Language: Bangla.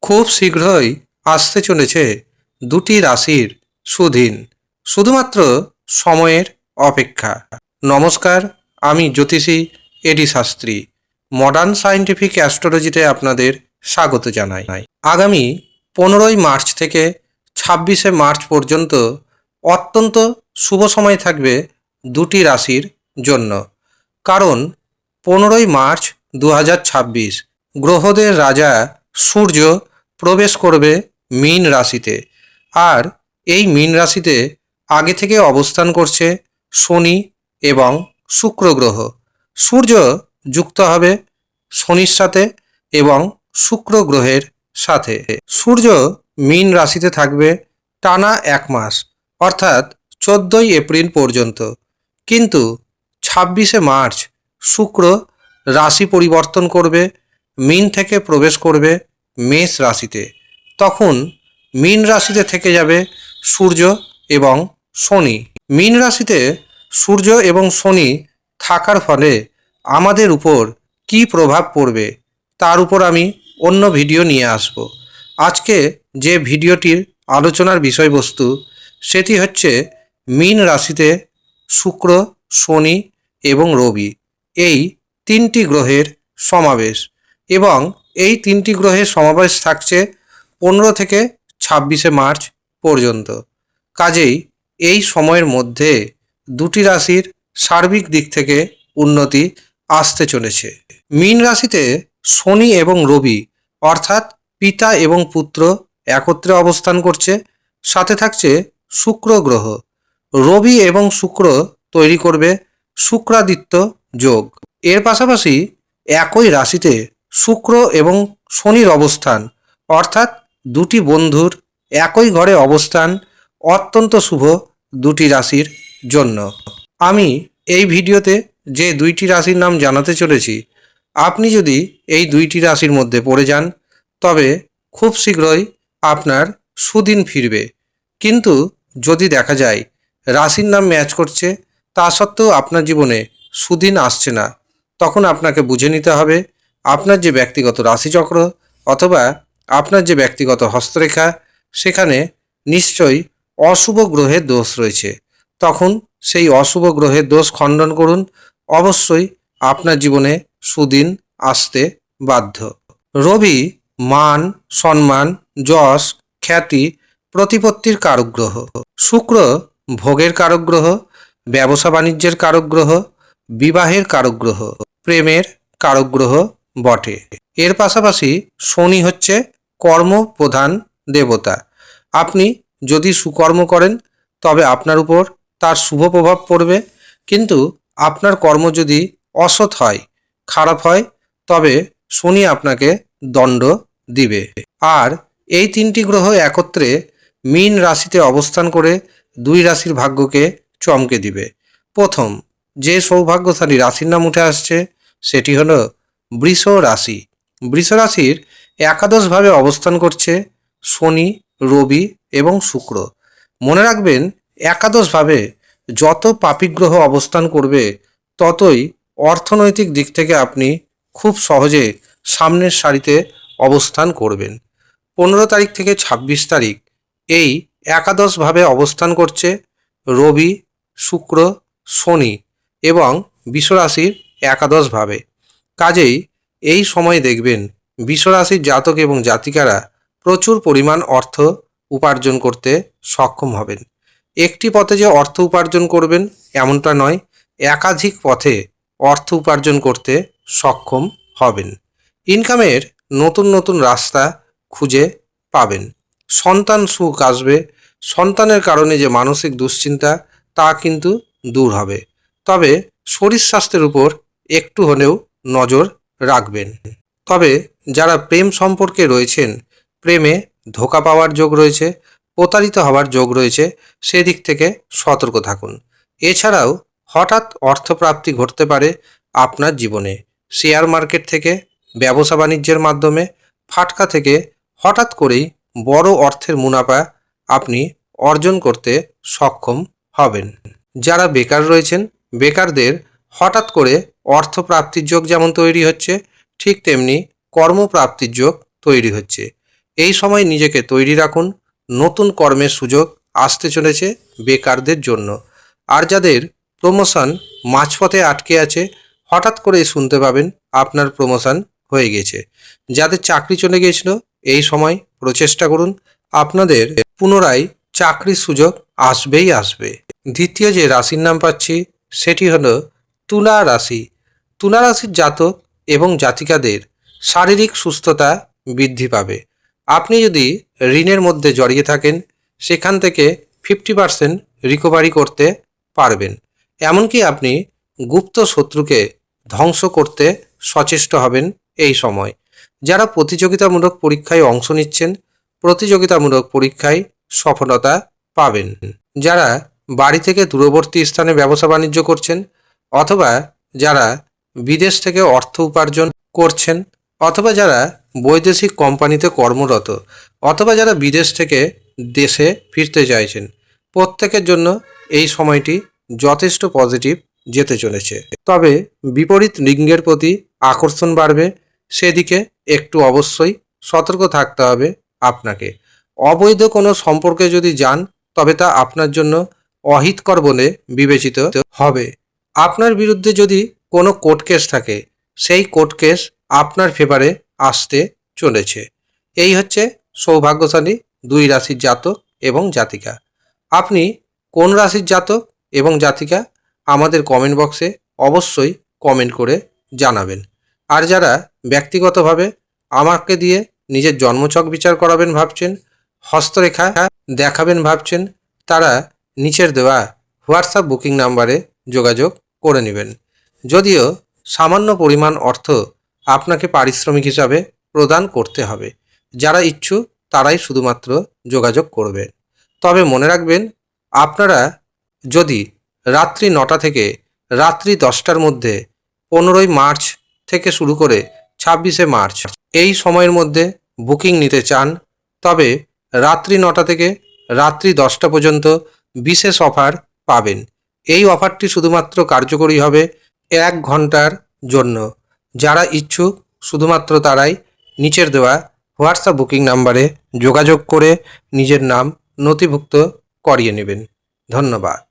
খুব শীঘ্রই আসতে চলেছে দুটি রাশির সুদিন, শুধুমাত্র সময়ের অপেক্ষা। নমস্কার, আমি জ্যোতিষী এডি শাস্ত্রী। মডার্ন সায়েন্টিফিক অ্যাস্ট্রোলজিতে আপনাদের স্বাগত জানাই। আগামী 15ই মার্চ থেকে 26শে মার্চ পর্যন্ত অত্যন্ত শুভ সময় থাকবে দুটি রাশির জন্য। কারণ 15ই মার্চ 2026 গ্রহদের রাজা সূর্য প্রবেশ করবে মীন রাশিতে। আর এই মীন রাশিতে আগে থেকে অবস্থান করছে শনি এবং শুক্র গ্রহ। সূর্য যুক্ত হবে শনির সাথে এবং শুক্র গ্রহের সাথে। সূর্য মীন রাশিতে থাকবে টানা 1 মাস, অর্থাৎ 14ই এপ্রিল পর্যন্ত। কিন্তু 26শে মার্চ শুক্র রাশি পরিবর্তন করবে, মীন থেকে প্রবেশ করবে মেষ রাশিতে। তখন মীন রাশিতে থেকে যাবে সূর্য এবং শনি। মীন রাশিতে সূর্য এবং শনি থাকার ফলে আমাদের উপর কী প্রভাব পড়বে তার উপর আমি অন্য ভিডিও নিয়ে আসব। আজকে যে ভিডিওটির আলোচনার বিষয়বস্তু সেটি হচ্ছে মীন রাশিতে শুক্র, শনি এবং রবি, এই তিনটি গ্রহের সমাবেশ। এবং এই তিনটি গ্রহের সমাবেশ থাকছে 15 থেকে 26শে মার্চ পর্যন্ত। কাজেই এই সময়ের মধ্যে দুটি রাশির সার্বিক দিক থেকে উন্নতি আসতে চলেছে। মীন রাশিতে শনি এবং রবি, অর্থাৎ পিতা এবং পুত্র একত্রে অবস্থান করছে। সাথে থাকছে শুক্র গ্রহ। রবি এবং শুক্র তৈরি করবে শুক্রাদিত্য যোগ। এর পাশাপাশি একই রাশিতে শুক্র এবং শনির অবস্থান, অর্থাৎ দুটি বন্ধুর একই ঘরে অবস্থান অত্যন্ত শুভ দুটি রাশির জন্য। আমি এই ভিডিওতে যে দুইটি রাশির নাম জানাতে চলেছি, আপনি যদি এই দুইটি রাশির মধ্যে পড়ে যান তবে খুব শীঘ্রই আপনার সুদিন ফিরবে। কিন্তু যদি দেখা যায় রাশির নাম ম্যাচ করছে, তা সত্ত্বেও আপনার জীবনে সুদিন আসছে না, তখন আপনাকে বুঝে নিতে হবে আপনার যে ব্যক্তিগত রাশিচক্র অথবা আপনার যে ব্যক্তিগত হস্তরেখা, সেখানে নিশ্চয়ই অশুভ গ্রহের দোষ রয়েছে। তখন সেই অশুভ গ্রহের দোষ খণ্ডন করুন, অবশ্যই আপনার জীবনে সুদিন আসতে বাধ্য। রবি মান, সম্মান, যশ, খ্যাতি, প্রতিপত্তির কারক গ্রহ। শুক্র ভোগের কারক গ্রহ, ব্যবসা বাণিজ্যের কারক গ্রহ, বিবাহের কারক গ্রহ, প্রেমের কারক গ্রহ বটে। এর পাশাপাশি শনি হচ্ছে কর্ম প্রধান দেবতা। আপনি যদি সুকর্ম করেন তবে আপনার উপর তার শুভ প্রভাব পড়বে, কিন্তু আপনার কর্ম যদি অসৎ হয়, খারাপ হয়, তবে শনি আপনাকে দণ্ড দিবে। আর এই তিনটি গ্রহ একত্রে মীন রাশিতে অবস্থান করে দুই রাশির ভাগ্যকে চমকে দিবে। প্রথম যে সৌভাগ্যশালী রাশির নাম উঠে আসছে সেটি হলো বৃষ রাশি। বৃষ রাশির একাদশভাবে অবস্থান করছে শনি, রবি এবং শুক্র। মনে রাখবেন, একাদশভাবে যত পাপী গ্রহ অবস্থান করবে ততই অর্থনৈতিক দিক থেকে আপনি খুব সহজে সামনের সারিতে অবস্থান করবেন। 15 তারিখ থেকে 26 তারিখ এই একাদশভাবে অবস্থান করছে রবি, শুক্র, শনি এবং বৃষরাশির একাদশভাবে। কাজেই এই সময় দেখবেন বৃষরাশির জাতক এবং জাতিকারা প্রচুর পরিমাণ অর্থ উপার্জন করতে সক্ষম হবেন। একটি পথে যে অর্থ উপার্জন করবেন এমনটা নয়, একাধিক পথে অর্থ উপার্জন করতে সক্ষম হবেন। ইনকামের নতুন নতুন রাস্তা খুঁজে পাবেন। সন্তান সুখ আসবে। সন্তানের কারণে যে মানসিক দুশ্চিন্তা তা কিন্তু দূর হবে। তবে শরীর স্বাস্থ্যের উপর একটু হলেও নজর রাখবেন। তবে যারা প্রেম সম্পর্কে রয়েছেন, প্রেমে ধোঁকা পাওয়ার যোগ রয়েছে, প্রতারিত হওয়ার যোগ রয়েছে, সেদিক থেকে সতর্ক থাকুন। এছাড়াও হঠাৎ অর্থপ্রাপ্তি ঘটতে পারে আপনার জীবনে। শেয়ার মার্কেট থেকে, ব্যবসা বাণিজ্যের মাধ্যমে, ফাটকা থেকে হঠাৎ করেই বড় অর্থের মুনাফা আপনি অর্জন করতে সক্ষম হবেন। যারা বেকার রয়েছেন, বেকারদের হঠাৎ করে অর্থপ্রাপ্তির যোগ যেমন তৈরি হচ্ছে, ঠিক তেমনি কর্মপ্রাপ্তির যোগ তৈরি হচ্ছে। এই সময় নিজেকে তৈরি রাখুন, নতুন কর্মের সুযোগ আসতে চলেছে বেকারদের জন্য। আর যাদের প্রমোশন মাঝপথে আটকে আছে, হঠাৎ করে শুনতে পাবেন আপনার প্রমোশন হয়ে গেছে। যাদের চাকরি চলে গিয়েছিল, এই সময় প্রচেষ্টা করুন, আপনাদের পুনরায় চাকরির সুযোগ আসবেই আসবে। দ্বিতীয় যে রাশির নাম পাচ্ছি সেটি হলো তুলা রাশি। তুলা রাশির জাতক এবং জাতিকাদের শারীরিক সুস্থতা বৃদ্ধি পাবে। আপনি যদি ঋণের মধ্যে জড়িয়ে থাকেন, সেখান থেকে 50% রিকভারি করতে পারবেন। এমনকি আপনি গুপ্ত শত্রুকে ধ্বংস করতে সচেষ্ট হবেন এই সময়। যারা প্রতিযোগিতামূলক পরীক্ষায় অংশ নিচ্ছেন, প্রতিযোগিতামূলক পরীক্ষায় সফলতা পাবেন। যারা বাড়ি থেকে দূরবর্তী স্থানে ব্যবসা বাণিজ্য করছেন, অথবা যারা বিদেশ থেকে অর্থ উপার্জন করছেন, অথবা যারা বৈদেশিক কোম্পানিতে কর্মরত, অথবা যারা বিদেশ থেকে দেশে ফিরতে চাইছেন, প্রত্যেকের জন্য এই সময়টি যথেষ্ট পজিটিভ যেতে চলেছে। তবে বিপরীত লিঙ্গের প্রতি আকর্ষণ বাড়বে, সেদিকে একটু অবশ্যই সতর্ক থাকতে হবে আপনাকে। অবৈধ কোনো সম্পর্কে যদি যান, তবে তা আপনার জন্য অহিতকর বলে বিবেচিত হবে। আপনার বিরুদ্ধে যদি কোনো কোর্ট কেস থাকে, সেই কোর্ট কেস আপনার ফেভারে আসতে চলেছে। এই হচ্ছে সৌভাগ্যশালী 2 রাশির জাতক এবং জাতিকা। আপনি কোন রাশির জাতক এবং জাতিকা আমাদের কমেন্ট বক্সে অবশ্যই কমেন্ট করে জানাবেন। আর যারা ব্যক্তিগতভাবে আমাকে দিয়ে নিজের জন্মছক বিচার করাবেন ভাবছেন, হস্তরেখা দেখাবেন ভাবছেন, তারা নিচের দেওয়া হোয়াটসঅ্যাপ বুকিং নাম্বারে যোগাযোগ করে নেবেন। যদিও সামান্য পরিমাণ অর্থ আপনাকে পারিশ্রমিক হিসাবে প্রদান করতে হবে। যারা ইচ্ছুক তারাই শুধুমাত্র যোগাযোগ করবেন। তবে মনে রাখবেন, আপনারা যদি রাত্রি 9টা থেকে রাত্রি 10টার মধ্যে 15ই মার্চ থেকে শুরু করে 26শে মার্চ এই সময়ের মধ্যে বুকিং নিতে চান, তবে রাত্রি 9টা থেকে রাত্রি 10টা পর্যন্ত বিশেষ অফার পাবেন। এই অফারটি শুধুমাত্র কার্যকরী হবে 1 ঘন্টার জন্য। যারা ইচ্ছুক শুধুমাত্র তারাই নিচের দেওয়া হোয়াটসঅ্যাপ বুকিং নাম্বারে যোগাযোগ করে নিজের নাম নথিভুক্ত করিয়ে নেবেন। ধন্যবাদ।